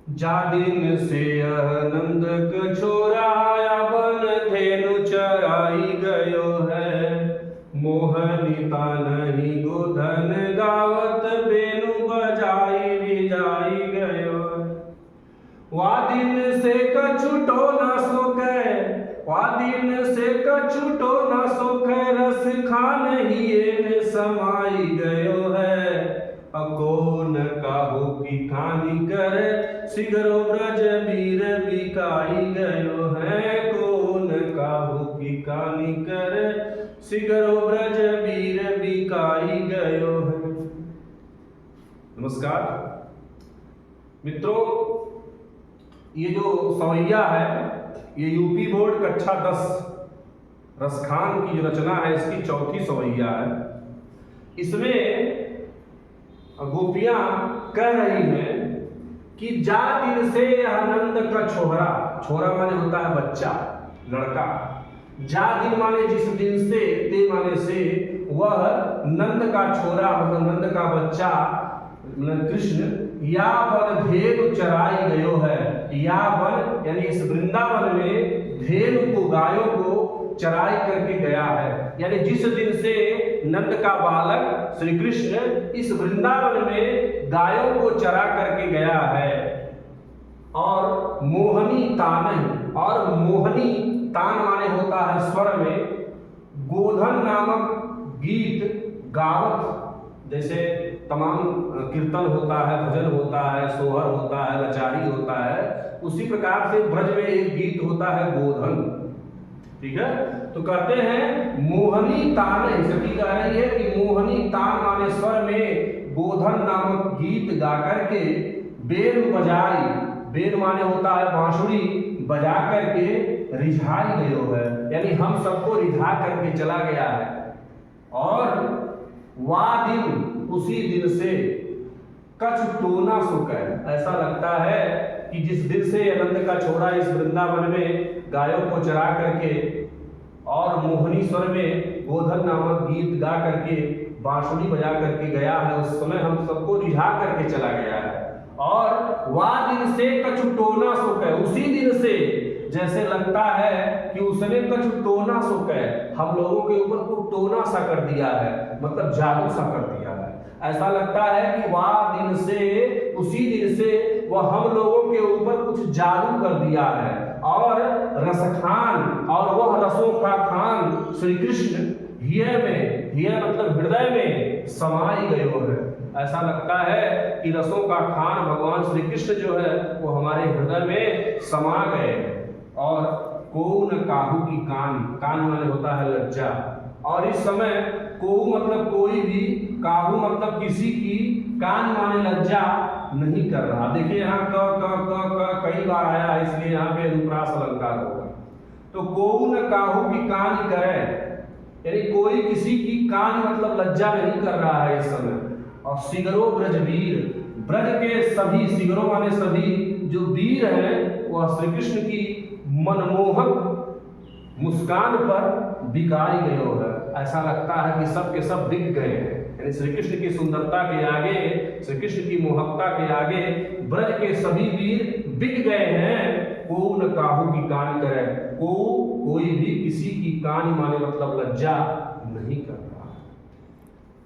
जा दिन से नंद छोराया बन धेनु चराई गयो है। मोहनीता नहीं गोधन गावत बेनु बजाई रिजाई गयो है। वा दिन से कछुटो न सोके, वा दिन से कछुटो न सोके, रस खान ही समाई गयो है। अकोन काहू की कहानी करे, सिगरो ब्रज वीर बिकाई गयो है। कौन काहू की कहानी करे, सिगरो ब्रज वीर बिकाई गयो है। नमस्कार मित्रों, ये जो सवैया है ये यूपी बोर्ड कक्षा 10 रसखान की जो रचना है इसकी चौथी सवैया है। इसमें गोपियां कह रही हैं कि जा दिन से आनंद का छोरा, छोरा माने होता है बच्चा, लड़का। जा दिन माने जिस दिन से, ते माने से, वह नंद का छोरा मतलब नंद का बच्चा कृष्ण या वन धेनु चराई गयो है। या वन यानी इस वृंदावन में धेनु को, गायों को चराई करके गया है। यानी जिस दिन से नंद का बालक श्री कृष्ण इस वृंदावन में गायों को चरा करके गया है। और मोहनी तान, और मोहनी तान माने होता है स्वर में, गोधन नामक गीत गावत, जैसे तमाम कीर्तन होता है, भजन होता है, सोहर होता है, लचारी होता है, उसी प्रकार से ब्रज में एक गीत होता है गोधन। ठीक है, तो कहते हैं मोहनी तान, सती कह रही है कि मोहनी तान माने स्वर में गोधन नामक गीत गा करके बेन बजाई, बेन माने होता है बांसुरी, बजा करके रिझाई गयो है। यानी हम सबको रिझा करके चला गया है। और वा दिन, उसी दिन से कछ टोना सुकर, ऐसा लगता है कि जिस दिन से आनंद का छोरा इस वृंदावन में गायों को चरा करके और मोहनी स्वर में गोधन नामक गीत गा करके बांसुरी बजा करके गया है, उस समय हम सबको रिझा करके चला गया है। और वा दिन से कछ टोना सुकर, उसी दिन से जैसे लगता है कि उसने कछ टोना सुकर, हम लोगों के ऊपर को टोना सा कर दिया है, मतलब जादू सा कर दिया है। ऐसा लगता है कि वह दिन से, उसी दिन से वह हम लोगों के ऊपर कुछ जादू कर दिया है। और रसखान, और वह रसों का खान श्री कृष्ण हिय में, हिय मतलब हृदय में समाई गयो है। ऐसा लगता है कि रसों का खान भगवान श्री कृष्ण जो है वो हमारे हृदय में समा गए। और कौन काहू की कान, कान माने होता है लज्जा। और इस समय को मतलब कोई भी, काहू मतलब किसी की, कान माने लज्जा नहीं कर रहा। देखिए यहाँ क कई बार आया है, इसलिए यहाँ पे अनुप्रास अलंकार होगा। तो कौन काहू की कान करे, यानी कोई किसी की कान मतलब लज्जा नहीं कर रहा है इस समय। और सिगरो ब्रजवीर, ब्रज के सभी, सिगरो माने सभी जो वीर हैं वह श्री कृष्ण की मनमोहक मुस्कान पर बिकाई गयो है। ऐसा लगता है कि सब के सब बिक गए हैं। यानी श्री कृष्ण की सुंदरता के आगे, श्री कृष्ण की मोहकता के आगे ब्रज के सभी वीर बिक गए हैं। कौन काहू की कान करे, कोई भी किसी की कान माने मतलब लज्जा नहीं करता।